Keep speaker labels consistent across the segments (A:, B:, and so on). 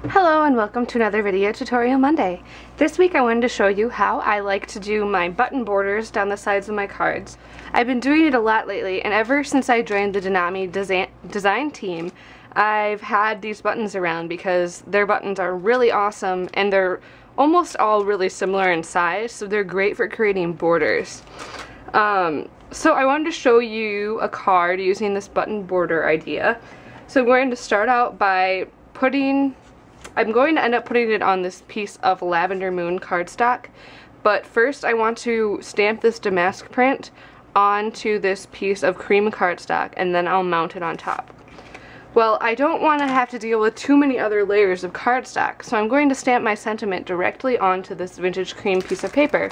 A: Hello and welcome to another video tutorial Monday. This week I wanted to show you how I like to do my button borders down the sides of my cards. I've been doing it a lot lately, and ever since I joined the DeNami design team, I've had these buttons around because their buttons are really awesome and they're almost all really similar in size, so they're great for creating borders. So I wanted to show you a card using this button border idea. So I'm going to start out by I'm going to end up putting it on this piece of Lavender Moon cardstock, but first I want to stamp this damask print onto this piece of cream cardstock, and then I'll mount it on top. Well, I don't want to have to deal with too many other layers of cardstock, so I'm going to stamp my sentiment directly onto this vintage cream piece of paper.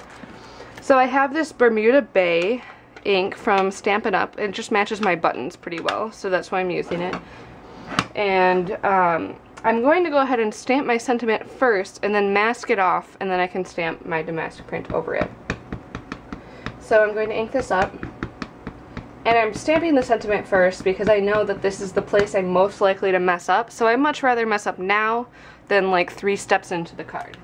A: So I have this Bermuda Bay ink from Stampin' Up! It just matches my buttons pretty well, so that's why I'm using it. And I'm going to go ahead and stamp my sentiment first and then mask it off, and then I can stamp my damask print over it. So I'm going to ink this up, and I'm stamping the sentiment first because I know that this is the place I'm most likely to mess up, so I'd much rather mess up now than like 3 steps into the card.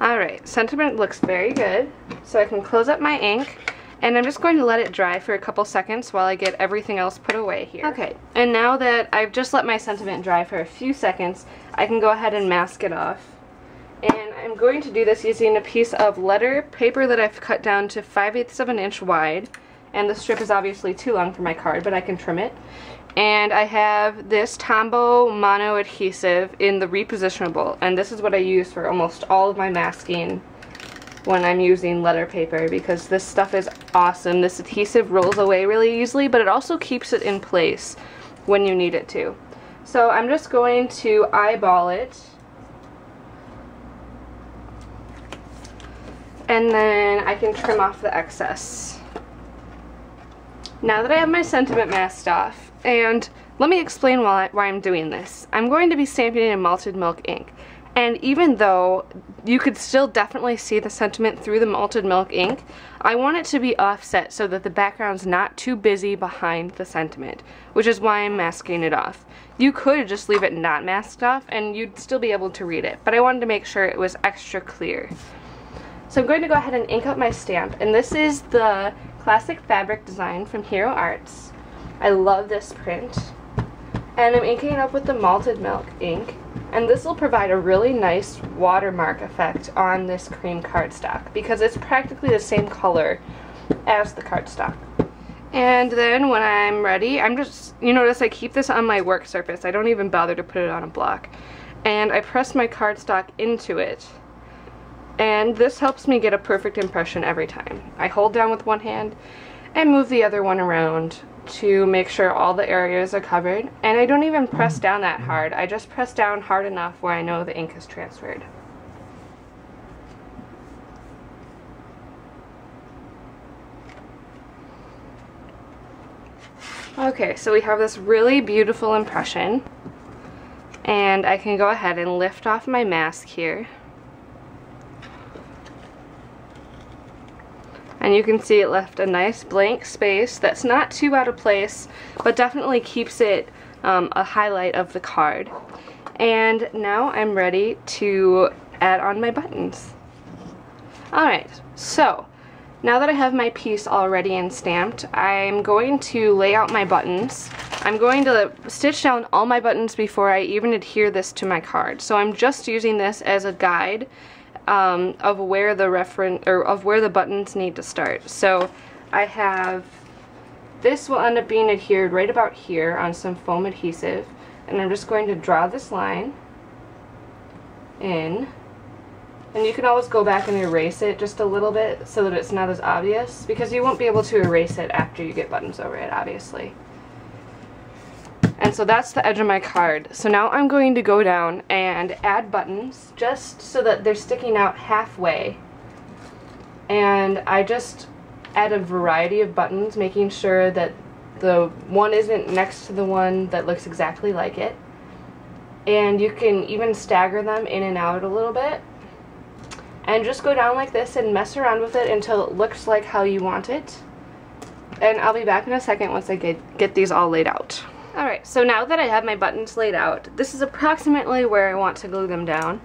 A: Alright, sentiment looks very good, so I can close up my ink, and I'm just going to let it dry for a couple seconds while I get everything else put away here. Okay, and now that I've just let my sentiment dry for a few seconds, I can go ahead and mask it off. And I'm going to do this using a piece of letter paper that I've cut down to 5/8 of an inch wide, and the strip is obviously too long for my card, but I can trim it. And I have this Tombow mono adhesive in the repositionable, and this is what I use for almost all of my masking when I'm using letter paper, because this stuff is awesome. This adhesive rolls away really easily, but it also keeps it in place when you need it to. So I'm just going to eyeball it, and then I can trim off the excess. Now that I have my sentiment masked off, and let me explain why I'm doing this. I'm going to be stamping it in malted milk ink. And even though you could still definitely see the sentiment through the malted milk ink, I want it to be offset so that the background's not too busy behind the sentiment, which is why I'm masking it off. You could just leave it not masked off and you'd still be able to read it, but I wanted to make sure it was extra clear. So I'm going to go ahead and ink up my stamp, and this is the classic fabric design from Hero Arts. I love this print. And I'm inking it up with the malted milk ink. And this will provide a really nice watermark effect on this cream cardstock because it's practically the same color as the cardstock. And then when I'm ready, you notice I keep this on my work surface. I don't even bother to put it on a block. And I press my cardstock into it. And this helps me get a perfect impression every time. I hold down with one hand and move the other one around to make sure all the areas are covered, and I don't even press down that hard. I just press down hard enough where I know the ink is transferred. Okay, so we have this really beautiful impression, and I can go ahead and lift off my mask here. And you can see it left a nice blank space that's not too out of place, but definitely keeps it a highlight of the card. And now I'm ready to add on my buttons. Alright, so now that I have my piece all ready and stamped, I'm going to lay out my buttons. I'm going to stitch down all my buttons before I even adhere this to my card. So I'm just using this as a guide of where the buttons need to start. So I have, this will end up being adhered right about here on some foam adhesive, and I'm just going to draw this line in, and you can always go back and erase it just a little bit so that it's not as obvious, because you won't be able to erase it after you get buttons over it, obviously. And so that's the edge of my card. So now I'm going to go down and add buttons just so that they're sticking out halfway. And I just add a variety of buttons, making sure that the one isn't next to the one that looks exactly like it. And you can even stagger them in and out a little bit. And just go down like this and mess around with it until it looks like how you want it. And I'll be back in a second once I get these all laid out. Alright, so now that I have my buttons laid out, this is approximately where I want to glue them down.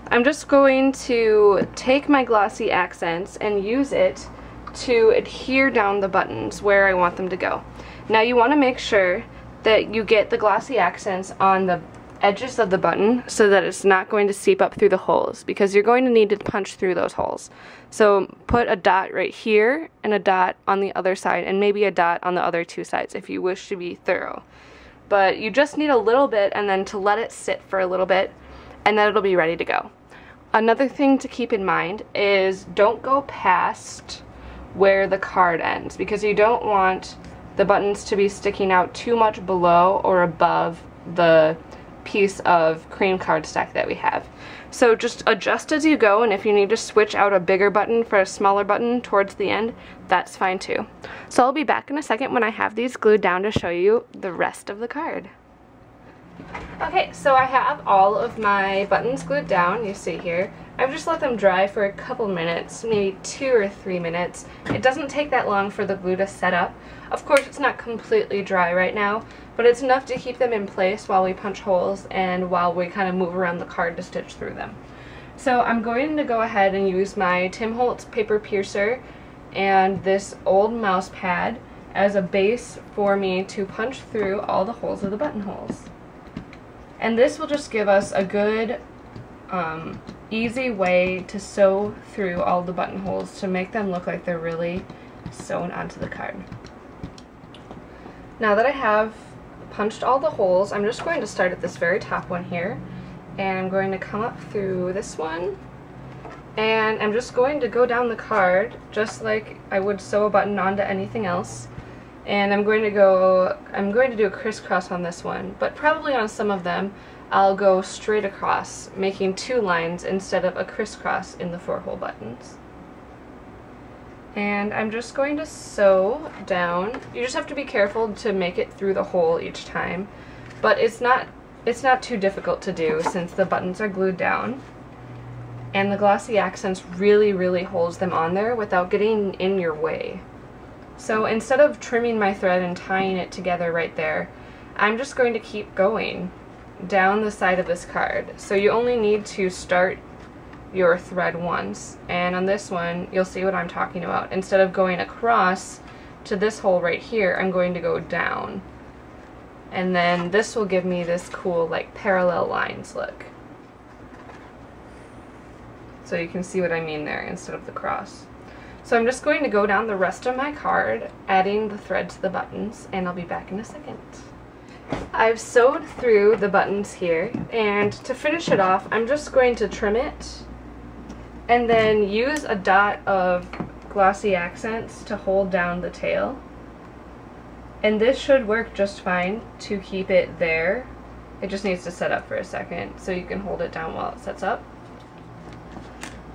A: I'm just going to take my glossy accents and use it to adhere down the buttons where I want them to go. Now you want to make sure that you get the glossy accents on the edges of the button so that it's not going to seep up through the holes, because you're going to need to punch through those holes. So put a dot right here and a dot on the other side, and maybe a dot on the other two sides if you wish to be thorough. But you just need a little bit, and then to let it sit for a little bit, and then it'll be ready to go. Another thing to keep in mind is don't go past where the card ends, because you don't want the buttons to be sticking out too much below or above the piece of cream cardstock that we have. So just adjust as you go, and if you need to switch out a bigger button for a smaller button towards the end, that's fine too. So I'll be back in a second when I have these glued down to show you the rest of the card. Okay, so I have all of my buttons glued down, you see here. I've just let them dry for a couple minutes, maybe 2 or 3 minutes. It doesn't take that long for the glue to set up. Of course, it's not completely dry right now, but it's enough to keep them in place while we punch holes and while we kind of move around the card to stitch through them. So I'm going to go ahead and use my Tim Holtz paper piercer and this old mouse pad as a base for me to punch through all the holes of the buttonholes. And this will just give us a good, easy way to sew through all the buttonholes to make them look like they're really sewn onto the card. Now that I have punched all the holes, I'm just going to start at this very top one here, and I'm going to come up through this one, and I'm just going to go down the card just like I would sew a button onto anything else. And I'm going to do a crisscross on this one, but probably on some of them I'll go straight across, making 2 lines instead of a crisscross in the 4-hole buttons. And I'm just going to sew down. You just have to be careful to make it through the hole each time, but it's not too difficult to do since the buttons are glued down, and the glossy accents really holds them on there without getting in your way. So instead of trimming my thread and tying it together right there, I'm just going to keep going down the side of this card. So you only need to start your thread once, and on this one you'll see what I'm talking about. Instead of going across to this hole right here, I'm going to go down, and then this will give me this cool like parallel lines look. So you can see what I mean there instead of the cross. So I'm just going to go down the rest of my card, adding the thread to the buttons, and I'll be back in a second. I've sewed through the buttons here, and to finish it off, I'm just going to trim it, and then use a dot of glossy accents to hold down the tail. And this should work just fine to keep it there. It just needs to set up for a second, so you can hold it down while it sets up.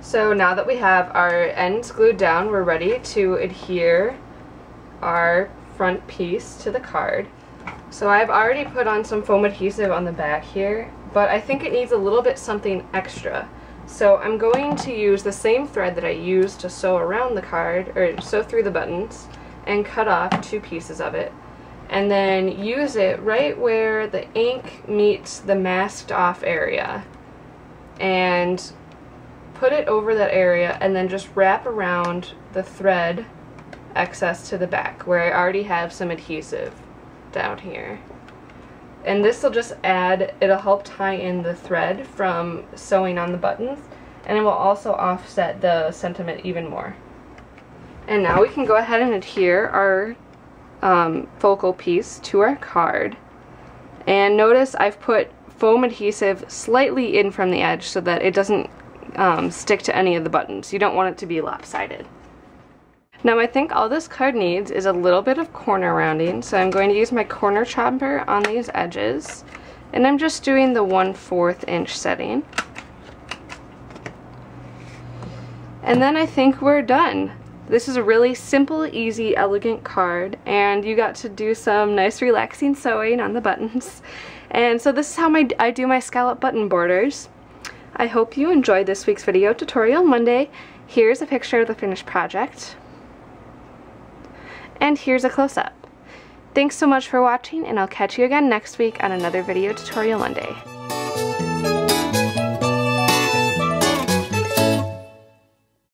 A: So now that we have our ends glued down, we're ready to adhere our front piece to the card. So I've already put on some foam adhesive on the back here, but I think it needs a little bit something extra. So I'm going to use the same thread that I used to sew around the card, or sew through the buttons, and cut off 2 pieces of it. And then use it right where the ink meets the masked off area. And put it over that area, and then just wrap around the thread excess to the back where I already have some adhesive down here. And this will just add, it'll help tie in the thread from sewing on the buttons, and it will also offset the sentiment even more. And now we can go ahead and adhere our focal piece to our card. And notice I've put foam adhesive slightly in from the edge so that it doesn't stick to any of the buttons. You don't want it to be lopsided. Now I think all this card needs is a little bit of corner rounding, so I'm going to use my corner chopper on these edges, and I'm just doing the 1/4 inch setting. And then I think we're done. This is a really simple, easy, elegant card, and you got to do some nice relaxing sewing on the buttons. And so this is how I do my scallop button borders. I hope you enjoyed this week's video tutorial Monday. Here's a picture of the finished project. And here's a close-up. Thanks so much for watching, and I'll catch you again next week on another Video Tutorial Monday.